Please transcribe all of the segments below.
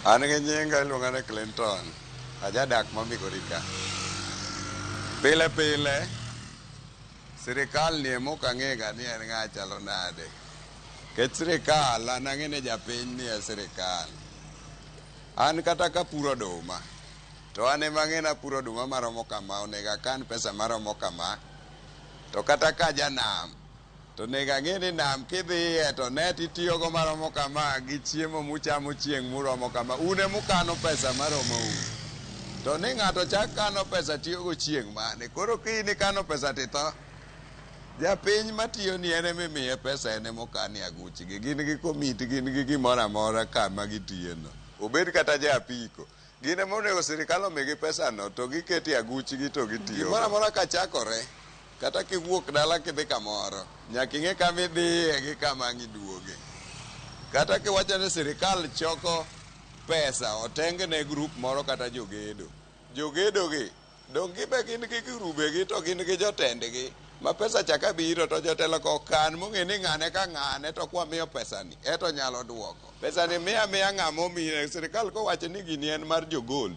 An gi nyinga iluonga ni Clinton, ajadak ma Migori ka. Pile pile, sirikal ni emo kang'ega ni en ng'a chalo nade. Ket sirikal, an ang'e ni japiny ni e sirikal. An kata ka puro oduma, to an ema ang'e na puro oduma maromo kama, onego akan pesa maromo kama. To kata ka janam, to onego ang'e ni nam kidhiye to net itiyogo maromo kama, gi chiemo muchamo chieng' muromo kama. Un emukano pesa maromo un. To ni ng'ato chak kano pesa tiyogo chieng' mane. Koro kiny ikano pesa titho. Japiny matiyo ni en emimiye pesa, en emokanie aguchigi. Gin gi komiti, gin gi gimoro amora kama gitiyeno. Obed kata ja apiko. Gin emonego sirikal omigi pesa no, to gikete aguchigi to gitiyo. Gimoro amora kachakore, kata kiwuok dala kidhi kamoro, nyaka ing'e kama idhiye gi kama ang' iduoge. Kata kiwacho ni sirikal choko pesa, oteng ne grup moro kata jogedo. Jogedo gi, dong gibe gin gi grube gi to gin gi jotendgi. Ma pesa chaka biro to jotelo ko kan mong'e ni ng'ane ka ng'ane to kwa miyo pesa ni, eto nyalo duoko. Pesa ni miya ng'ama omiye. Sirikal kowacho ni gini en mar jo gold.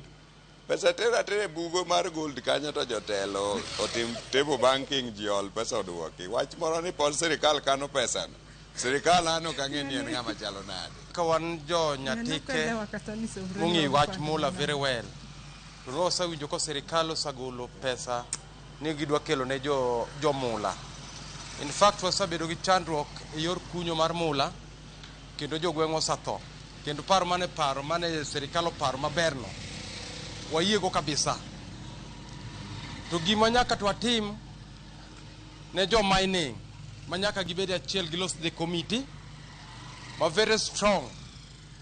Pesa tera e bugo mar gold kanyo to jotelo otim table banking, ji ol pesa oduoki. Wach moro ni pod sirikal kano pesa no. Sirikal ano kang'e ni en ng'ama chalo nade. Kawan jo nyatike mung'i wach mula very well. Rosa winjo ko sirikal osagolo pesa ni gidwa kelo ne jo mula. In fact wasabedo gi chandruok e yor kunyo mar mula, kendo jo gweng' osatho. Kendo paro mane sirikal oparo maberno, wayiego kabisa. To gima nyaka to atim ne jo mining, manyaka gibede achiel gilos the committee ma very strong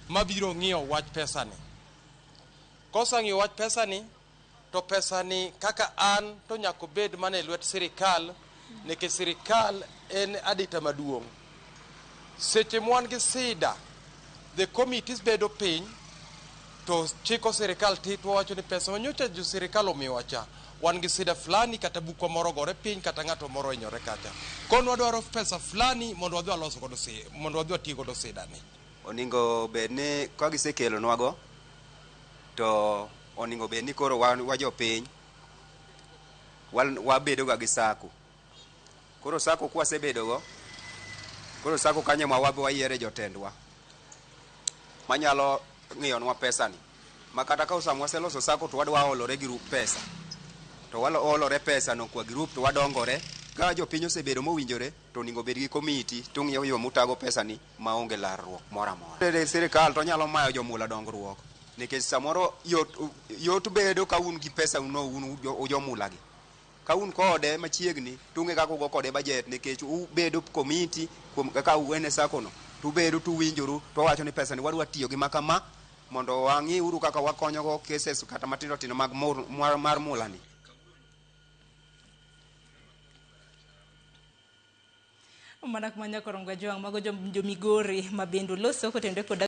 mabiro ng'iyo wach pesa ni. Kosa ng'iyo wach pesa ni, to pesa ni kaka an to nyaka bed mane lwet sirikal, nikech sirikal en adita maduong'. Seche mwan gi sida, the committees bedo piny to chiko sirikal titwa wacho ni pesa manyocha jo sirikal omiyowa cha, wan gi sida fulani kata buko moro gore piny kata ng'ato moro hinyore kacha. Kono wadwaro pesa fulani mondo wadhi waloso godo mondo wadhi watigo godo sida ni. Oningo bedni ka gisekelo nwago to oningo bedni koro wa jopiny wabedo ga gi sako. Koro sako kwa sebedo go, koro sako kanyo ma wayiere jotendwa manyalo ng'iyonwa pesa ni. Makata ka osamo waseloso sako to wadwa olore gi pesa, to olore pesa no kwa group to wadongore. Ka jopiny osebedo mowinjore to oningo bed gi komiti to ng'iyo yo mutago pesa ni maonge larruok moro amora. Sirikal to nyalo mayo jomula dongruok, nikech samoro yot bedo ka un gi pesa un jomula gi. Ka un kode machiegni tunge kaka ugo kode budget, nikech ubedo komiti kuom kaka uene sako no, tu bedo tu winjoru to wacho ni pesa ni wadwa tiyo gi makama mondo wang'i uru kaka wakonyo go cases kata matindo tindo mag mar mula ni. Mana kumanya korongwa joang mago jo Migori mabendo loso kotende koda